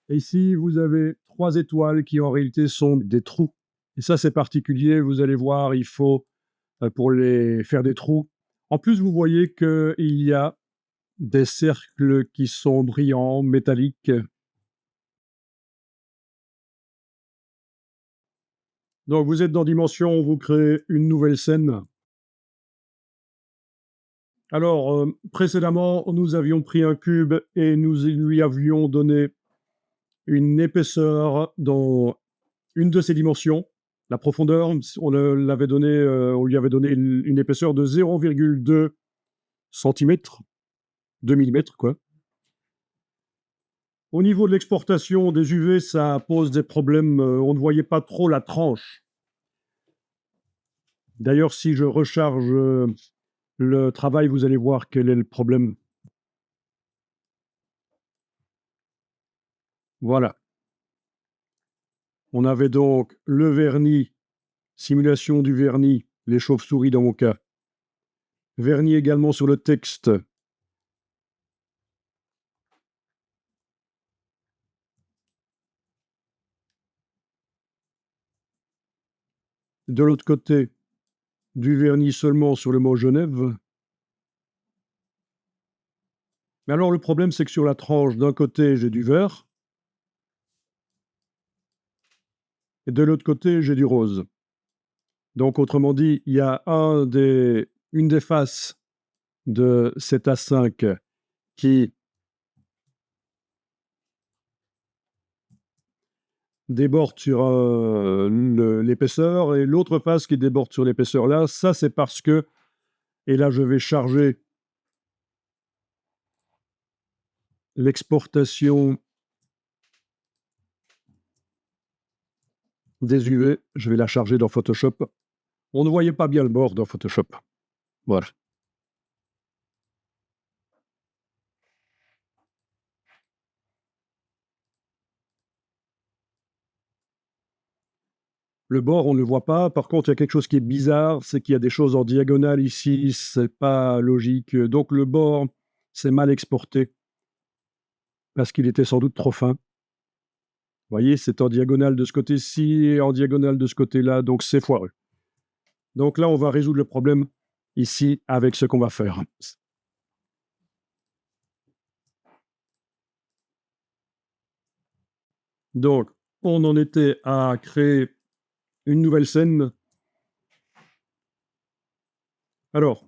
Et ici, vous avez 3 étoiles qui en réalité sont des trous. Et ça, c'est particulier. Vous allez voir, il faut, pour les faire des trous. En plus, vous voyez qu'il y a des cercles qui sont brillants, métalliques. Donc, vous êtes dans Dimension, vous créez une nouvelle scène. Alors, précédemment, nous avions pris un cube et nous lui avions donné une épaisseur dans une de ses dimensions. La profondeur, on lui avait donné une épaisseur de 0,2 cm, 2 mm, quoi. Au niveau de l'exportation des UV, ça pose des problèmes. On ne voyait pas trop la tranche. D'ailleurs, si je recharge le travail, vous allez voir quel est le problème. Voilà. On avait donc le vernis, simulation du vernis, les chauves-souris dans mon cas. Vernis également sur le texte. De l'autre côté, du vernis seulement sur le mot Genève. Mais alors le problème, c'est que sur la tranche, d'un côté, j'ai du vert, et de l'autre côté, j'ai du rose. Donc, autrement dit, il y a une des faces de cet A5 qui déborde sur l'épaisseur, et l'autre face qui déborde sur l'épaisseur là, ça c'est parce que, et là je vais charger l'exportation des UV, je vais la charger dans Photoshop. On ne voyait pas bien le bord dans Photoshop. Voilà. Le bord, on ne le voit pas. Par contre, il y a quelque chose qui est bizarre, c'est qu'il y a des choses en diagonale ici, c'est pas logique. Donc le bord, c'est mal exporté parce qu'il était sans doute trop fin. Vous voyez, c'est en diagonale de ce côté-ci et en diagonale de ce côté-là, donc c'est foireux. Donc là, on va résoudre le problème ici avec ce qu'on va faire. Donc, on en était à créer une nouvelle scène. Alors,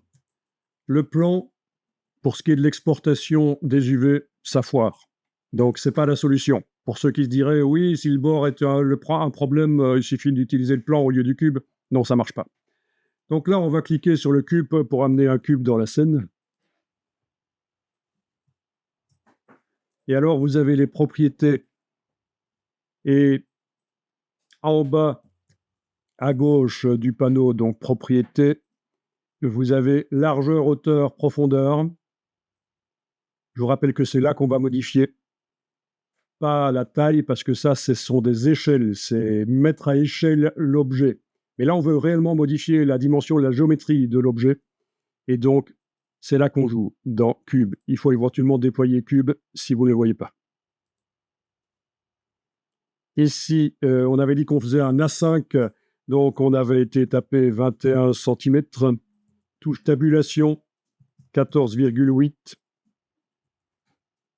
le plan, pour ce qui est de l'exportation des UV, ça foire. Donc, ce n'est pas la solution. Pour ceux qui se diraient, oui, si le bord est un problème, il suffit d'utiliser le plan au lieu du cube. Non, ça ne marche pas. Donc là, on va cliquer sur le cube pour amener un cube dans la scène. Et alors, vous avez les propriétés. Et en bas, à gauche du panneau, donc propriétés, vous avez largeur, hauteur, profondeur. Je vous rappelle que c'est là qu'on va modifier, pas la taille, parce que ça, ce sont des échelles, c'est mettre à échelle l'objet. Mais là, on veut réellement modifier la dimension, la géométrie de l'objet. Et donc, c'est là qu'on joue, dans Cube. Il faut éventuellement déployer Cube si vous ne le voyez pas. Ici, on avait dit qu'on faisait un A5, donc on avait été tapé 21 cm. Touche tabulation, 14,8.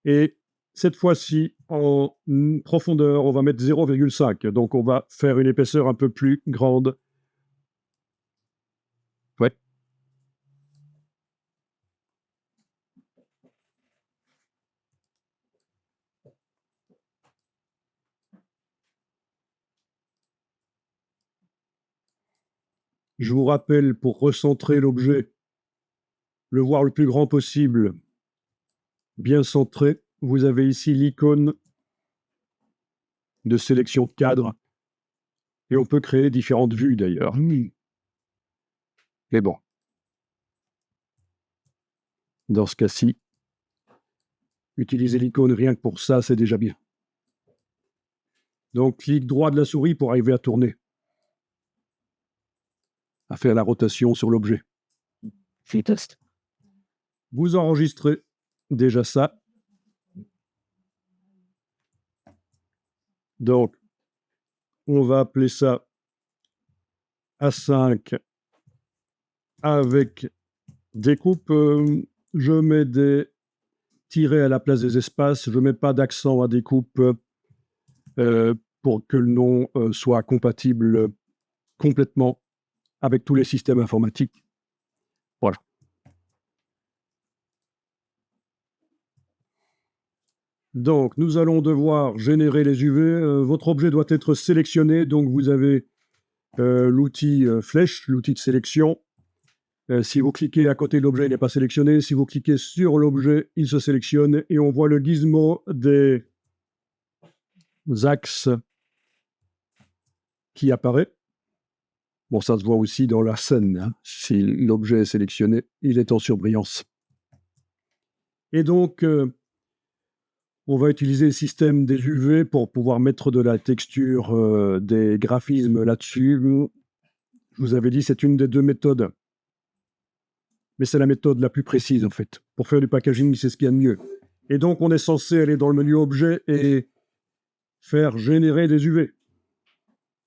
Et cette fois-ci, en profondeur, on va mettre 0,5. Donc, on va faire une épaisseur un peu plus grande. Ouais. Je vous rappelle, pour recentrer l'objet, le voir le plus grand possible, bien centré, vous avez ici l'icône de sélection de cadre. Et on peut créer différentes vues, d'ailleurs. Mais bon, dans ce cas-ci, utiliser l'icône rien que pour ça, c'est déjà bien. Donc, clic droit de la souris pour arriver à tourner, à faire la rotation sur l'objet. Test. Vous enregistrez déjà ça. Donc, on va appeler ça A5 avec découpe. Je mets des tirés à la place des espaces. Je ne mets pas d'accent à découpe pour que le nom soit compatible complètement avec tous les systèmes informatiques. Voilà. Donc, nous allons devoir générer les UV. Votre objet doit être sélectionné. Donc, vous avez l'outil flèche, l'outil de sélection. Si vous cliquez à côté de l'objet, il n'est pas sélectionné. Si vous cliquez sur l'objet, il se sélectionne. Et on voit le gizmo des axes qui apparaît. Bon, ça se voit aussi dans la scène. Hein. Si l'objet est sélectionné, il est en surbrillance. Et donc, on va utiliser le système des UV pour pouvoir mettre de la texture, des graphismes là-dessus. Je vous avais dit, c'est une des deux méthodes. Mais c'est la méthode la plus précise, en fait. Pour faire du packaging, c'est ce qu'il y a de mieux. Et donc, on est censé aller dans le menu objet et faire générer des UV.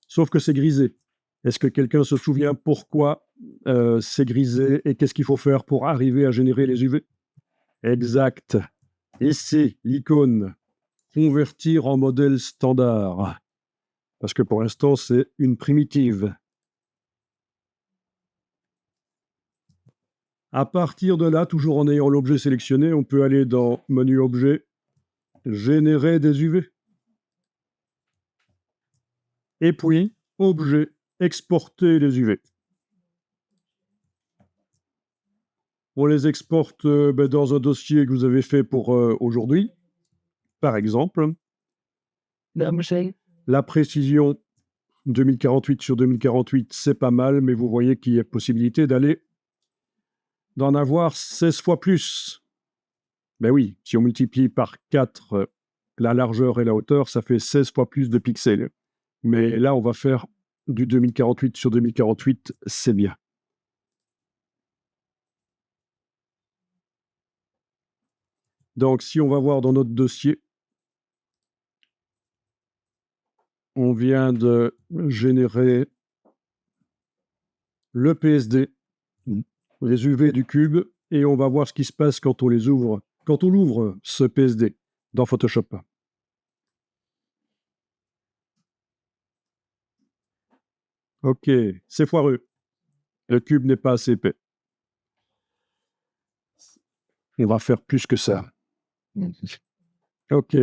Sauf que c'est grisé. Est-ce que quelqu'un se souvient pourquoi c'est grisé et qu'est-ce qu'il faut faire pour arriver à générer les UV? Exact. Ici, l'icône « Convertir en modèle standard ». Parce que pour l'instant, c'est une primitive. À partir de là, toujours en ayant l'objet sélectionné, on peut aller dans « Menu objet »,« Générer des UV ». Et puis, « Objet », « Exporter les UV ». On les exporte dans un dossier que vous avez fait pour aujourd'hui. Par exemple, la précision 2048 sur 2048, c'est pas mal, mais vous voyez qu'il y a possibilité d'en avoir 16 fois plus. Ben oui, si on multiplie par 4 la largeur et la hauteur, ça fait 16 fois plus de pixels. Mais là, on va faire du 2048 sur 2048, c'est bien. Donc, si on va voir dans notre dossier, on vient de générer le PSD, les UV du cube, et on va voir ce qui se passe quand on les ouvre, quand on ouvre ce PSD dans Photoshop. Ok, c'est foireux. Le cube n'est pas assez épais. On va faire plus que ça. Ok,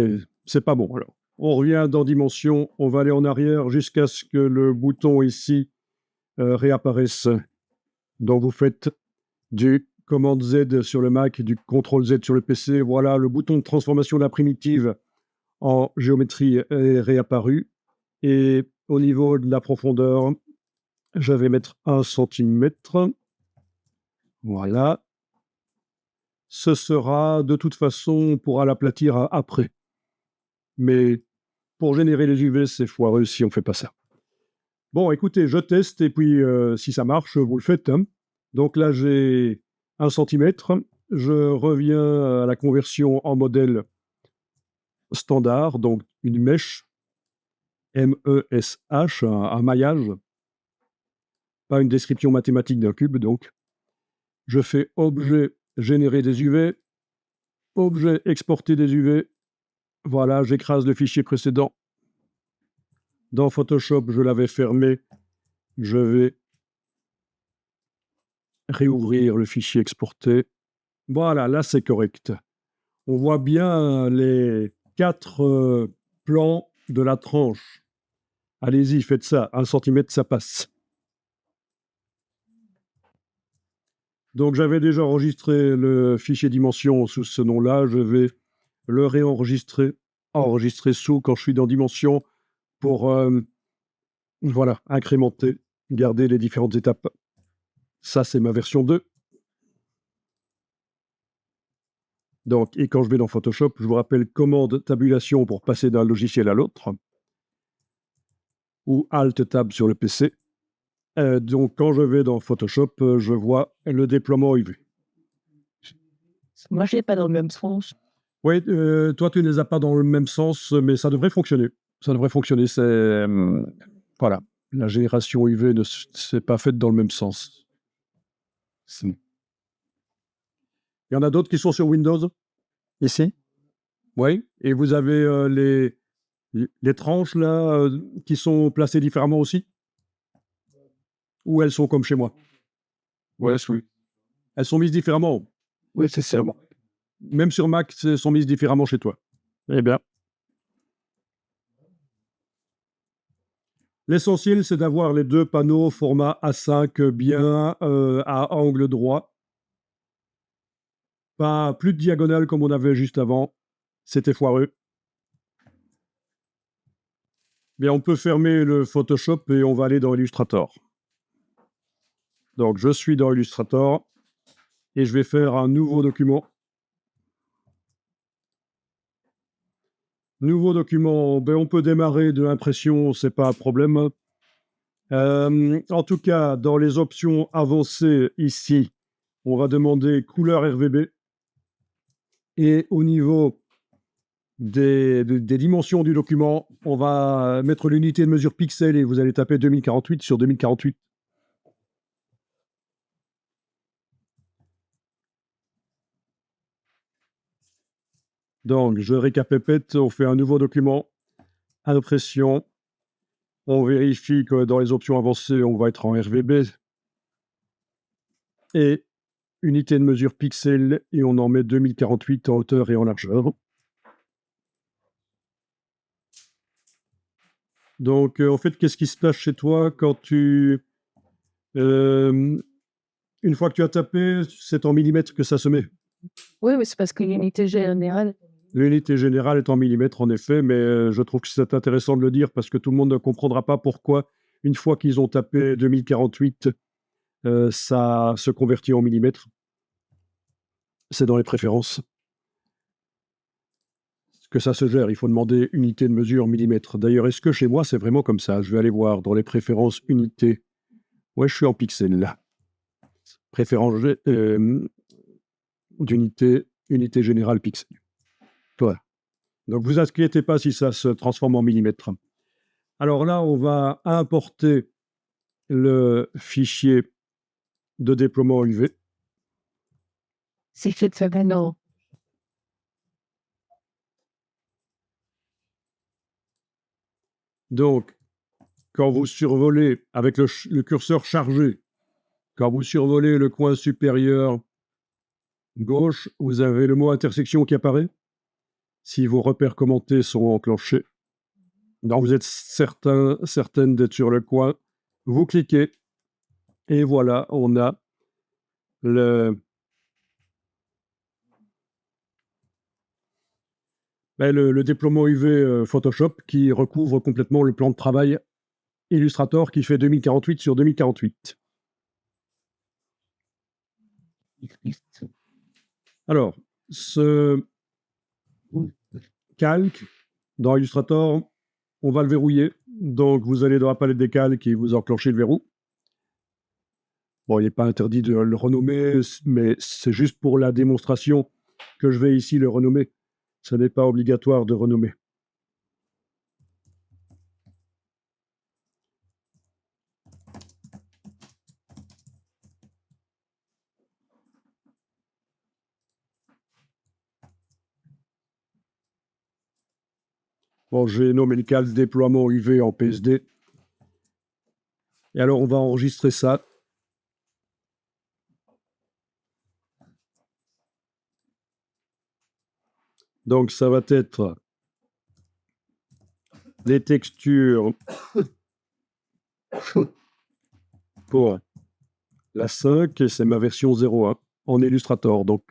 c'est pas bon alors. On revient dans Dimension, on va aller en arrière jusqu'à ce que le bouton ici réapparaisse. Donc vous faites du commande Z sur le Mac, du CTRL Z sur le PC. Voilà, le bouton de transformation de la primitive en géométrie est réapparu. Et au niveau de la profondeur, je vais mettre 1 cm. Voilà. Ce sera, de toute façon, on pourra l'aplatir après. Mais pour générer les UV, c'est foireux si on ne fait pas ça. Bon, écoutez, je teste et puis si ça marche, vous le faites. Hein. Donc là, j'ai 1 cm. Je reviens à la conversion en modèle standard, donc une mèche, M-E-S-H, un maillage, pas une description mathématique d'un cube, donc. Je fais objet, générer des UV, objet, exporter des UV. Voilà, j'écrase le fichier précédent. Dans Photoshop, je l'avais fermé. Je vais réouvrir le fichier exporté. Voilà, là, c'est correct. On voit bien les 4 plans de la tranche. Allez-y, faites ça. 1 cm, ça passe. Donc, j'avais déjà enregistré le fichier Dimension sous ce nom-là. Je vais le réenregistrer, enregistrer sous quand je suis dans Dimension pour voilà, incrémenter, garder les différentes étapes. Ça, c'est ma version 2. Donc, et quand je vais dans Photoshop, je vous rappelle commande tabulation pour passer d'un logiciel à l'autre, ou Alt Tab sur le PC. Donc, quand je vais dans Photoshop, je vois le déploiement UV. Moi, je l'ai pas dans le même sens. Oui, toi, tu ne les as pas dans le même sens, mais ça devrait fonctionner. Ça devrait fonctionner. Voilà. La génération UV ne s'est pas faite dans le même sens. Il y en a d'autres qui sont sur Windows? Ici? Oui. Et vous avez les tranches là qui sont placées différemment aussi? Ou elles sont comme chez moi? Oui. Elles sont mises différemment. Oui, c'est ça. Même sur Mac, elles sont mises différemment chez toi. Eh bien, L'essentiel, c'est d'avoir les deux panneaux format A5 bien à angle droit. Pas plus de diagonale comme on avait juste avant. C'était foireux. Bien, on peut fermer le Photoshop et on va aller dans Illustrator. Donc, je suis dans Illustrator et je vais faire un nouveau document. Nouveau document, ben, on peut démarrer de l'impression, c'est pas un problème. En tout cas, dans les options avancées ici, on va demander couleur RGB. Et au niveau des dimensions du document, on va mettre l'unité de mesure pixels et vous allez taper 2048 sur 2048. Donc, je récapépète, on fait un nouveau document, impression, on vérifie que dans les options avancées, on va être en RGB, et unité de mesure pixels, et on en met 2048 en hauteur et en largeur. Donc, en fait, qu'est-ce qui se passe chez toi quand tu... une fois que tu as tapé, c'est en millimètres que ça se met. Oui, mais c'est parce que l'unité générale. L'unité générale est en millimètres, en effet, mais je trouve que c'est intéressant de le dire parce que tout le monde ne comprendra pas pourquoi, une fois qu'ils ont tapé 2048, ça se convertit en millimètres. C'est dans les préférences que ça se gère. Il faut demander unité de mesure en millimètres. D'ailleurs, est-ce que chez moi, c'est vraiment comme ça? Je vais aller voir dans les préférences unité. Ouais, je suis en pixels, là. Préférence d'unité, unité générale pixel. Voilà. Donc, vous inquiétez pas si ça se transforme en millimètres. Alors là, on va importer le fichier de déploiement UV. C'est fait ça maintenant. Donc, quand vous survolez avec le curseur chargé, quand vous survolez le coin supérieur gauche, vous avez le mot intersection qui apparaît. Si vos repères commentés sont enclenchés, donc vous êtes certaine d'être sur le coin, vous cliquez et voilà, on a le déploiement UV Photoshop qui recouvre complètement le plan de travail Illustrator qui fait 2048 sur 2048. Alors, ce calque dans Illustrator, on va le verrouiller. Donc, vous allez dans la palette des calques et vous enclenchez le verrou. Bon, il n'est pas interdit de le renommer, mais c'est juste pour la démonstration que je vais ici le renommer. Ce n'est pas obligatoire de renommer. Bon, j'ai nommé le calque déploiement UV en PSD. Et alors, on va enregistrer ça. Donc, ça va être les textures pour la 5, et c'est ma version 01 en Illustrator. Donc,